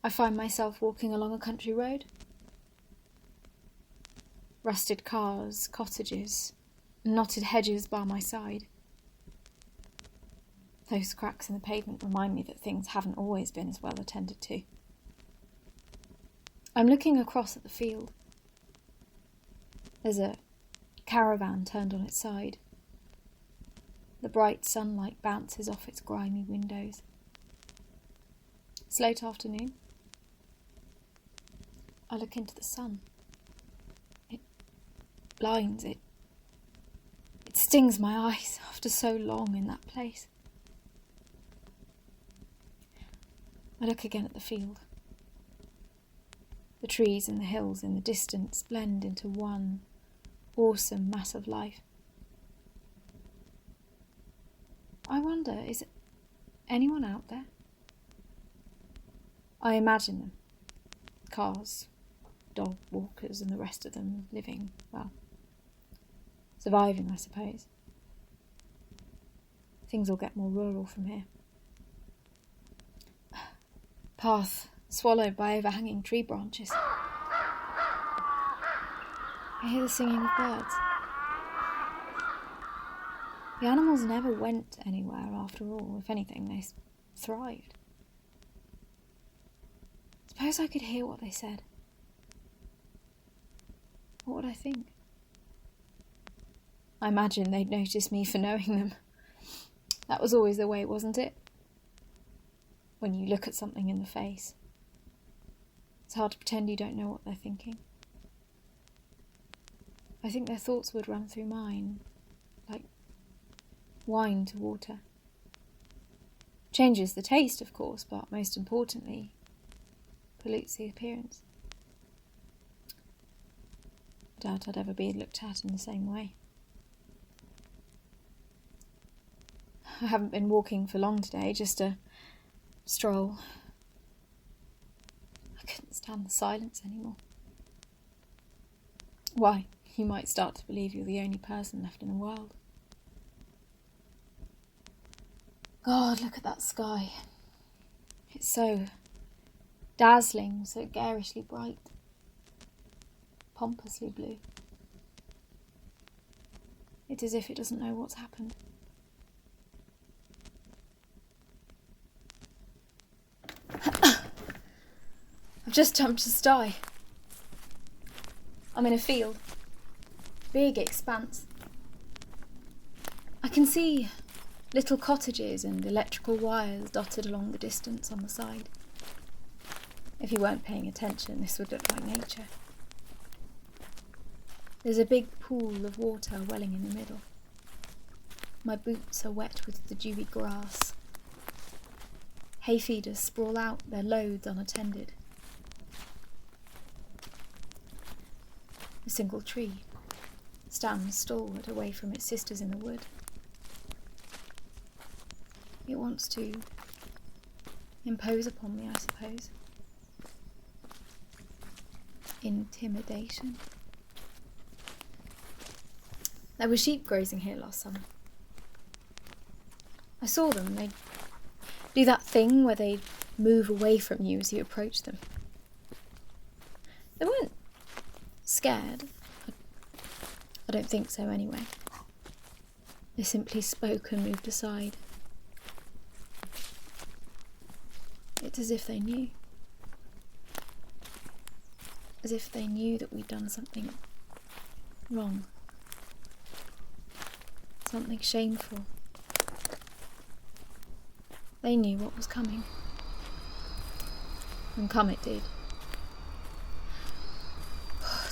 I find myself walking along a country road. Rusted cars, cottages, knotted hedges bar my side. Those cracks in the pavement remind me that things haven't always been as well attended to. I'm looking across at the field. There's a caravan turned on its side. The bright sunlight bounces off its grimy windows. It's late afternoon. I look into the sun. It blinds, it stings my eyes after so long in that place. I look again at the field. The trees and the hills in the distance blend into one awesome mass of life. I wonder, is anyone out there? I imagine them. Cars, dog walkers and the rest of them living, well, surviving, I suppose. Things will get more rural from here. Path swallowed by overhanging tree branches. I hear the singing of birds. The animals never went anywhere after all. If anything, they thrived. Suppose I could hear what they said. What would I think? I imagine they'd notice me for knowing them. That was always the way, wasn't it? When you look at something in the face, it's hard to pretend you don't know what they're thinking. I think their thoughts would run through mine, like wine to water. Changes the taste, of course, but most importantly, pollutes the appearance. I doubt I'd ever be looked at in the same way. I haven't been walking for long today, just a stroll. I couldn't stand the silence anymore. Why, you might start to believe you're the only person left in the world. God, look at that sky. It's so dazzling, so garishly bright, pompously blue. It's as if it doesn't know what's happened. I've just jumped a sty. I'm in a field. Big expanse. I can see little cottages and electrical wires dotted along the distance on the side. If you weren't paying attention, this would look like nature. There's a big pool of water welling in the middle. My boots are wet with the dewy grass. Hay feeders sprawl out, their loads unattended. A single tree stands stalwart away from its sisters in the wood. It wants to impose upon me, I suppose. Intimidation. There were sheep grazing here last summer. I saw them. They'd do that thing where they'd move away from you as you approach them. They weren't scared. I don't think so anyway. They simply spoke and moved aside. It's as if they knew. As if they knew that we'd done something wrong. Something shameful. They knew what was coming. And come it did.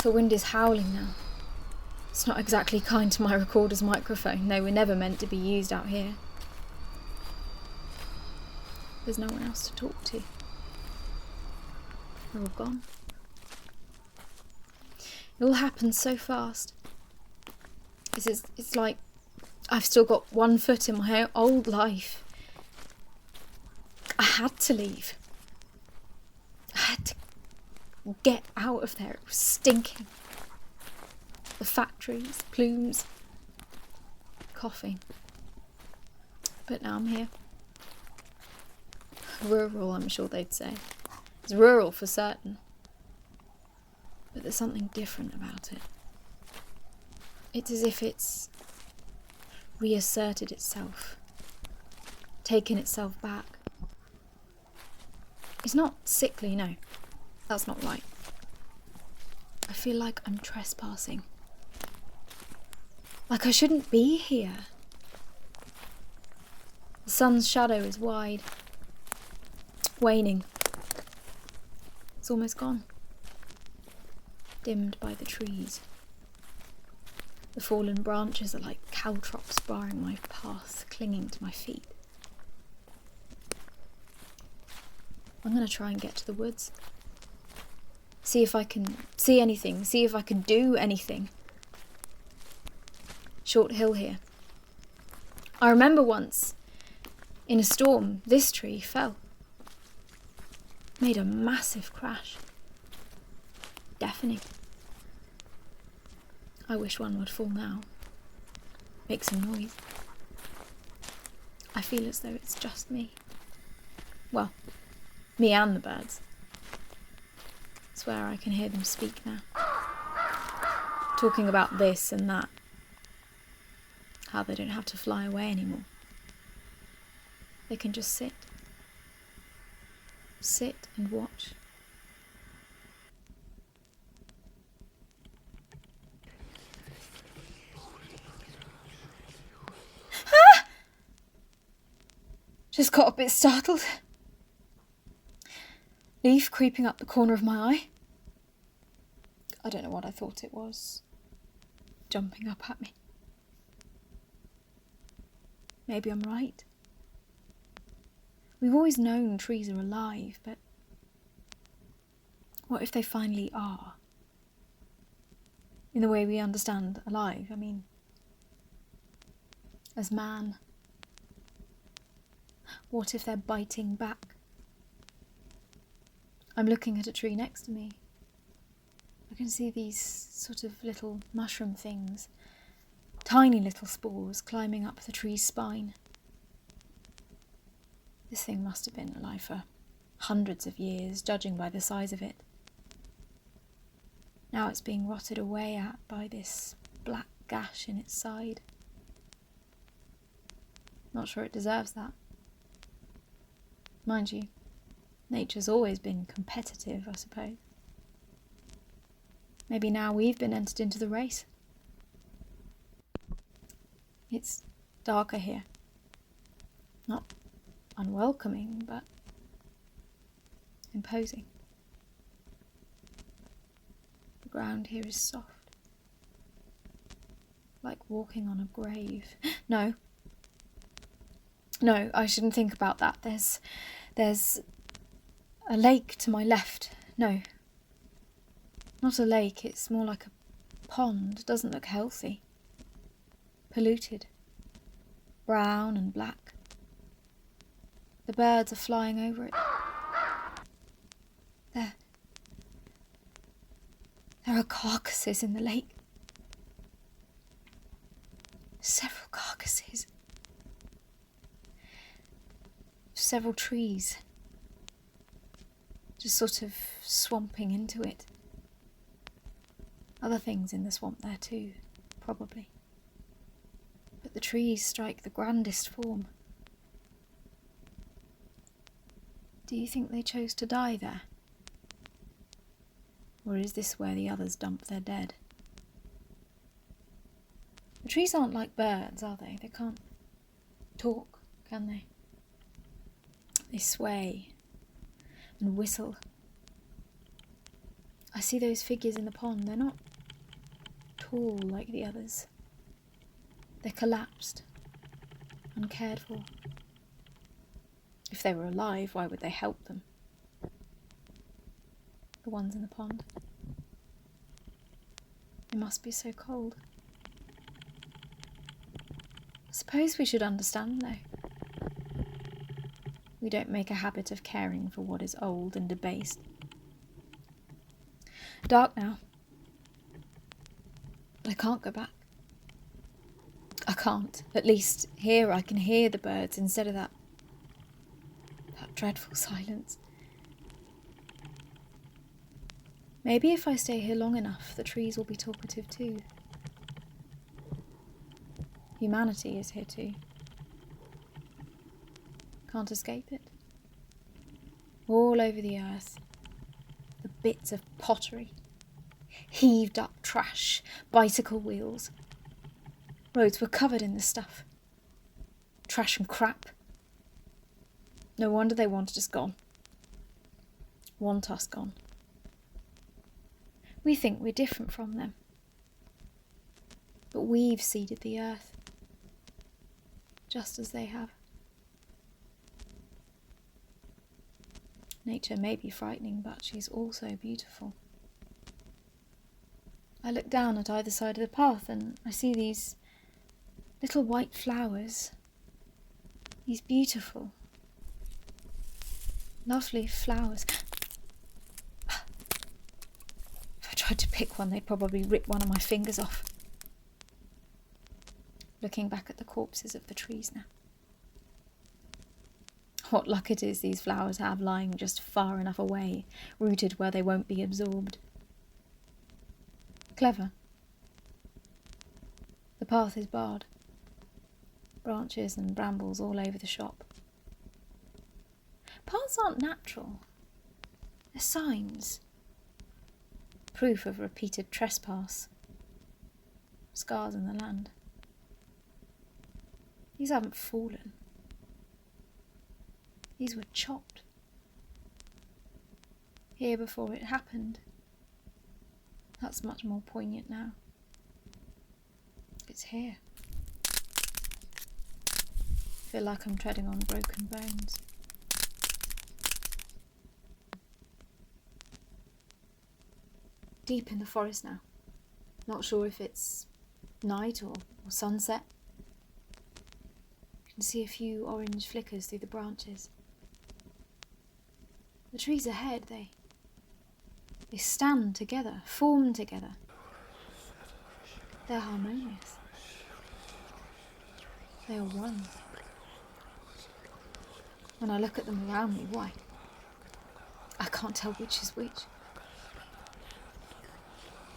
The wind is howling now. It's not exactly kind to my recorder's microphone. They were never meant to be used out here. There's no one else to talk to. They're all gone. It all happened so fast. It's like I've still got one foot in my old life. I had to leave. I had to get out of there. It was stinking. The factories, plumes, coughing. But now I'm here. Rural, I'm sure they'd say. It's rural for certain. But there's something different about it. It's as if it's reasserted itself, taken itself back. It's not sickly, no. That's not right. I feel like I'm trespassing. Like I shouldn't be here. The sun's shadow is wide, waning. It's almost gone, dimmed by the trees. The fallen branches are like caltrops barring my path, clinging to my feet. I'm going to try and get to the woods. See if I can see anything, see if I can do anything. Short hill here. I remember once, in a storm, this tree fell. Made a massive crash. Deafening. I wish one would fall now. Make some noise. I feel as though it's just me. Well, me and the birds. I swear I can hear them speak now. Talking about this and that. How they don't have to fly away anymore. They can just sit. Sit and watch. Ah! Just got a bit startled. Leaf creeping up the corner of my eye. I don't know what I thought it was. Jumping up at me. Maybe I'm right. We've always known trees are alive, but what if they finally are? In the way we understand alive, I mean, as man. What if they're biting back? I'm looking at a tree next to me. I can see these sort of little mushroom things, tiny little spores climbing up the tree's spine. This thing must have been alive for hundreds of years, judging by the size of it. Now it's being rotted away at by this black gash in its side. Not sure it deserves that. Mind you, nature's always been competitive, I suppose. Maybe now we've been entered into the race. It's darker here. Not unwelcoming, but imposing. The ground here is soft, like walking on a grave. No, I shouldn't think about that. There's a lake to my left. No, not a lake, it's more like a pond. Doesn't look healthy. Polluted. Brown and black. The birds are flying over it. There are carcasses in the lake. Several carcasses. Several trees. Just sort of swamping into it. Other things in the swamp there too, probably. But the trees strike the grandest form. Do you think they chose to die there? Or is this where the others dump their dead? The trees aren't like birds, are they? They can't talk, can they? They sway and whistle. I see those figures in the pond. They're not tall like the others. They're collapsed, uncared for. If they were alive, why would they help them? The ones in the pond. It must be so cold. I suppose we should understand, though. We don't make a habit of caring for what is old and debased. Dark now. But I can't go back. I can't. At least here I can hear the birds instead of that dreadful silence. Maybe if I stay here long enough, the trees will be talkative too. Humanity is here too. Can't escape it. All over the earth, the bits of pottery, heaved up trash, bicycle wheels. Roads were covered in this stuff. Trash and crap. No wonder they wanted us gone. Want us gone. We think we're different from them. But we've seeded the earth, just as they have. Nature may be frightening, but she's also beautiful. I look down at either side of the path and I see these little white flowers. These beautiful, lovely flowers. If I tried to pick one, they'd probably rip one of my fingers off. Looking back at the corpses of the trees now. What luck it is these flowers have lying just far enough away, rooted where they won't be absorbed. Clever. The path is barred. Branches and brambles all over the shop. Paths aren't natural. They're signs. Proof of repeated trespass. Scars in the land. These haven't fallen. These were chopped. Here before it happened. That's much more poignant now. It's here. I feel like I'm treading on broken bones. Deep in the forest now. Not sure if it's night or sunset. You can see a few orange flickers through the branches. The trees ahead, they stand together, form together. They're harmonious. They are one. When I look at them around me, why? I can't tell which is which.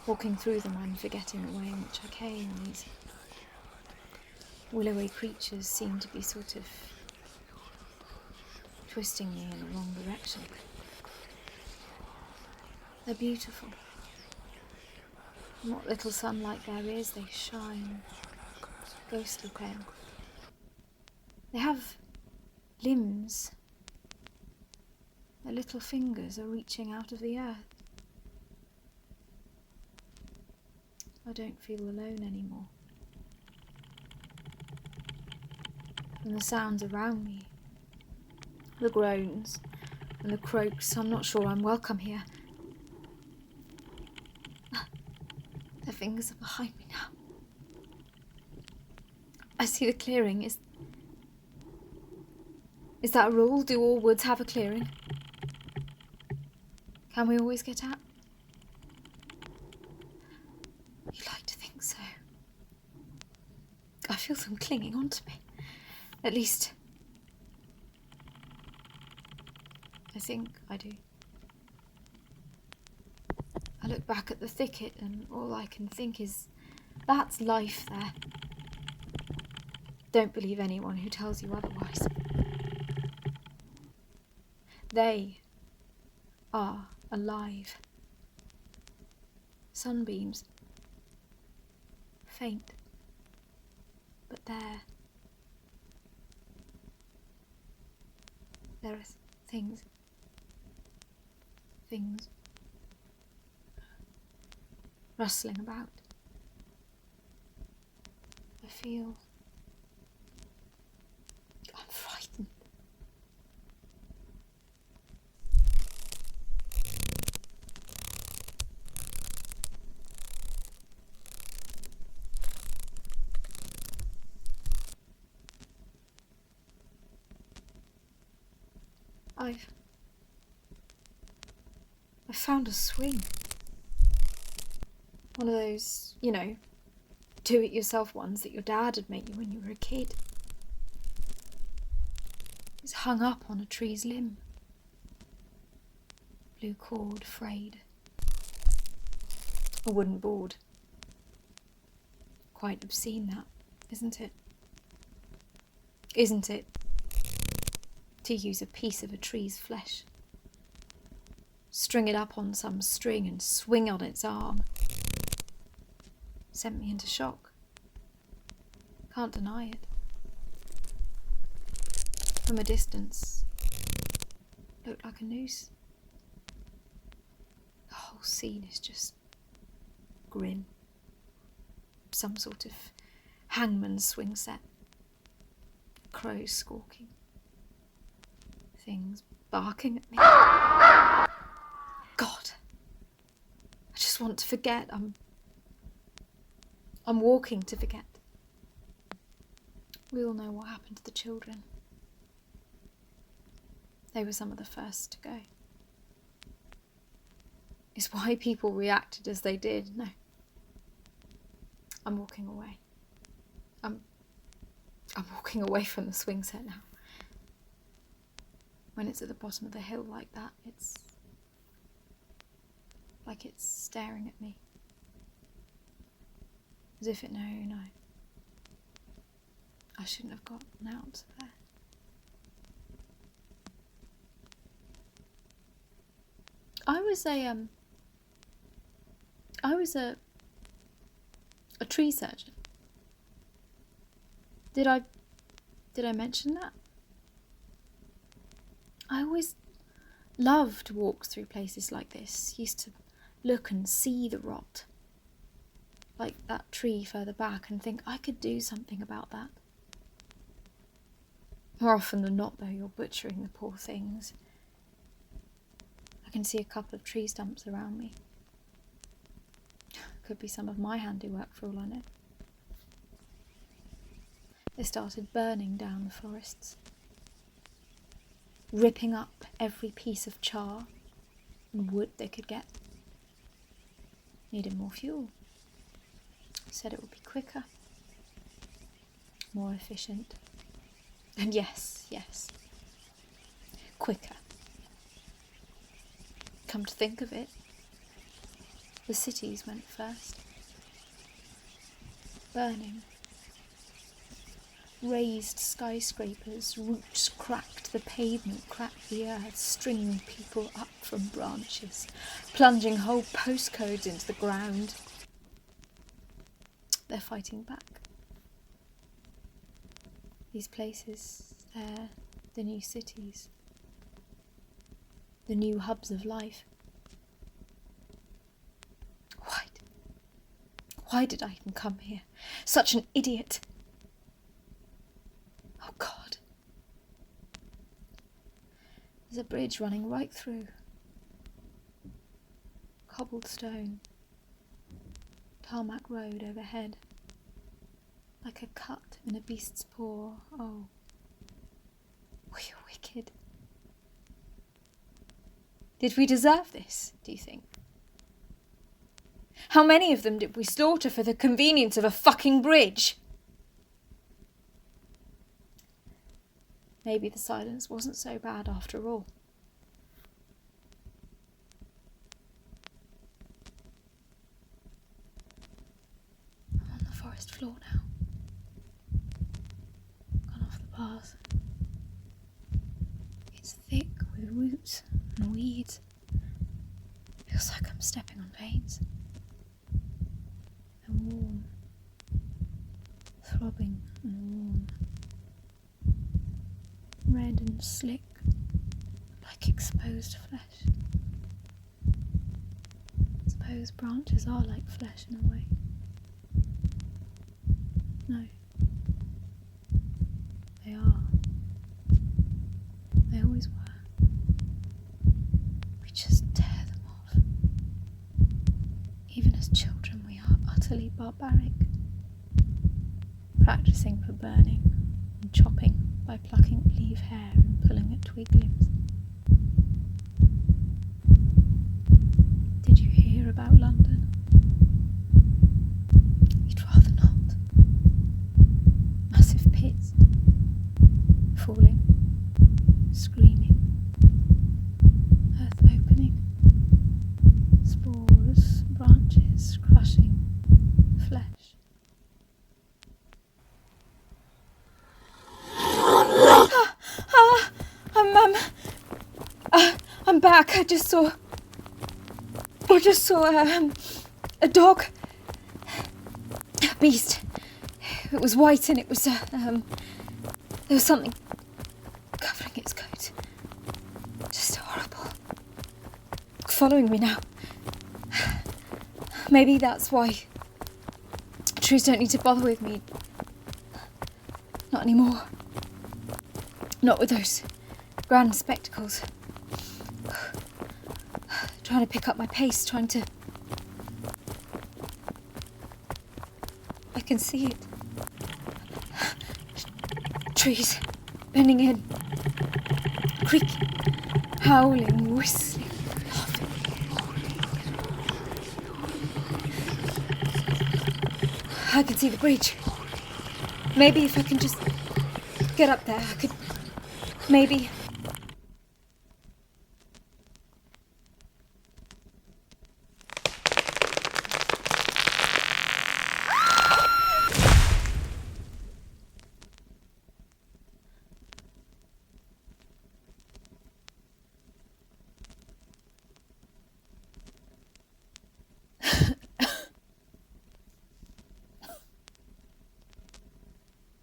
Walking through them, I'm forgetting the way in which I came, and these willowy creatures seem to be sort of twisting me in the wrong direction. They're beautiful. And what little sunlight there is, they shine ghostly pale. They have limbs. Their little fingers are reaching out of the earth. I don't feel alone anymore. And the sounds around me, the groans and the croaks, I'm not sure I'm welcome here. Their fingers are behind me now. I see the clearing. Is that a rule? Do all woods have a clearing? Can we always get out? You like to think so. I feel them clinging onto me. At least, I think I do. I look back at the thicket and all I can think is, that's life there. Don't believe anyone who tells you otherwise. They are alive. Sunbeams. Faint. But there. There are things. Things. Rustling about. I feel. I'm frightened. I've found a swing. One of those, do-it-yourself ones that your dad had made you when you were a kid. It's hung up on a tree's limb. Blue cord frayed. A wooden board. Quite obscene, that, isn't it? Isn't it? To use a piece of a tree's flesh. String it up on some string and swing on its arm. Sent me into shock. Can't deny it. From a distance, looked like a noose. The whole scene is just grim. Some sort of hangman's swing set. Crows squawking. Things barking at me. God, I just want to forget. I'm walking to forget. We all know what happened to the children. They were some of the first to go. It's why people reacted as they did. No. I'm walking away. I'm walking away from the swing set now. When it's at the bottom of the hill like that, it's like it's staring at me. As if it no. I shouldn't have gotten out there. I was a tree surgeon. Did I mention that? I always loved walks through places like this. Used to look and see the rot. Like that tree further back, and think I could do something about that. More often than not, though, you're butchering the poor things. I can see a couple of tree stumps around me. Could be some of my handiwork for all I know. They started burning down the forests, ripping up every piece of char and wood they could get. Needed more fuel. Said it would be quicker, more efficient. And yes, quicker. Come to think of it, the cities went first. Burning. Raised skyscrapers, roots cracked the pavement, cracked the earth, stringing people up from branches, plunging whole postcodes into the ground. They're fighting back. These places, they're the new cities, the new hubs of life. Why did I even come here? Such an idiot. Oh God. There's a bridge running right through. Cobblestone. Tarmac road overhead. Like a cut in a beast's paw. Oh. We're wicked. Did we deserve this, do you think? How many of them did we slaughter for the convenience of a fucking bridge? Maybe the silence wasn't so bad after all. I'm on the forest floor now. Gone off the path. It's thick with roots and weeds. Feels like I'm stepping on veins. And warm. Throbbing and warm. Red and slick, like exposed flesh. I suppose branches are like flesh in a way. No. They are. They always were. We just tear them off. Even as children, we are utterly barbaric. Practicing for burning and chopping by plucking leaf hair and pulling at twig limbs. Did you hear about London? You'd rather not. Massive pits. Falling. Screaming. Earth opening. Spores, branches, back, I just saw a dog. A beast. It was white and it was, there was something covering its coat. Just horrible. Following me now. Maybe that's why trees don't need to bother with me. Not anymore. Not with those grand spectacles. Trying to pick up my pace, I can see it. Trees bending in. Creaking, howling, whistling, laughing. I can see the bridge. Maybe if I can just get up there, I could... Maybe...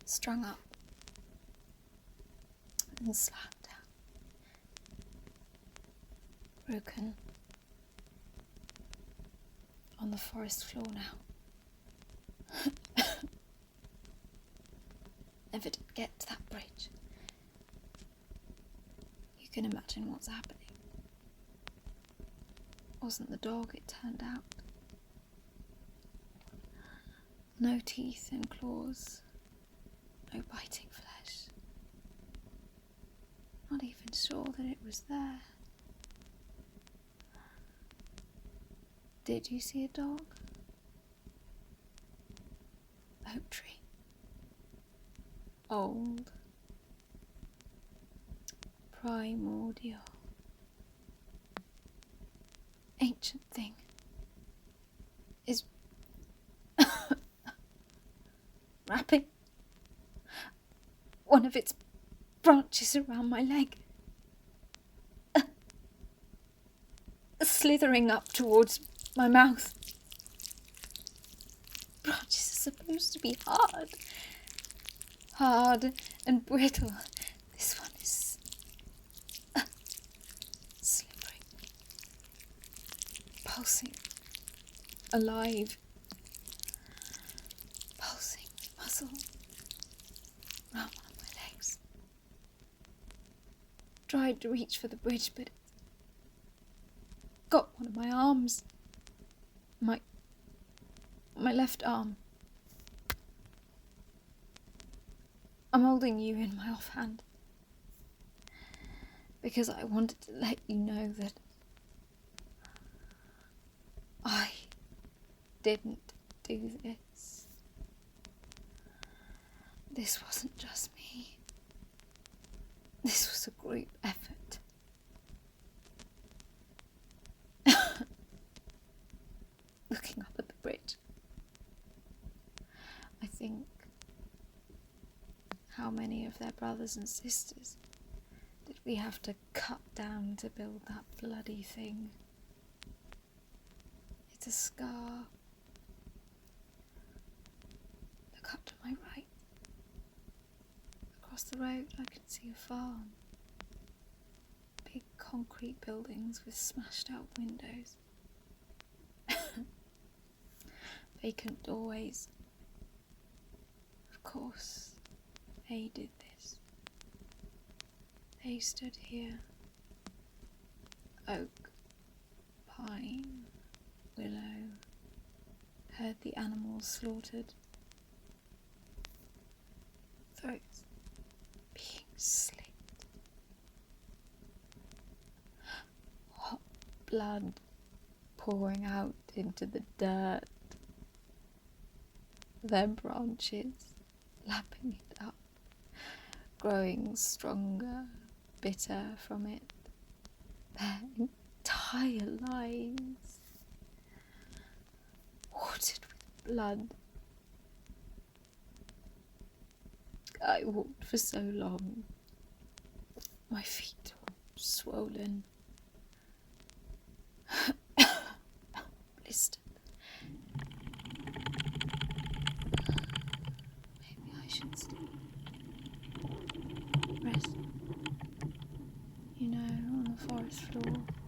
strung up and slammed down, broken on the forest floor now. Never did get to that bridge. You can imagine what's happening. Wasn't the dog, it turned out. No teeth and claws. No biting flesh. Not even sure that it was there. Did you see a dog? Oak tree. Old. Primordial. Ancient thing. Is wrapping one of its branches around my leg, slithering up towards my mouth. Branches are supposed to be hard and brittle. This one is slippery, pulsing, alive, pulsing muscle round one of my legs. Tried to reach for the bridge, but it got one of my arms. My left arm. I'm holding you in my offhand because I wanted to let you know that I didn't do this. This wasn't just me. This was a group effort. Looking up at the bridge, I think, how many of their brothers and sisters did we have to cut down to build that bloody thing? It's a scar. Look up to my right. Across the road I can see a farm. Big concrete buildings with smashed out windows. Vacant doorways. Of course, they did this. They stood here. Oak, pine, willow. Heard the animals slaughtered. Throats being slit. Hot blood pouring out into the dirt. Their branches lapping it up, growing stronger, bitter from it. Their entire lives watered with blood. I walked for so long, my feet all swollen, Christ. Maybe I should rest, on the forest floor.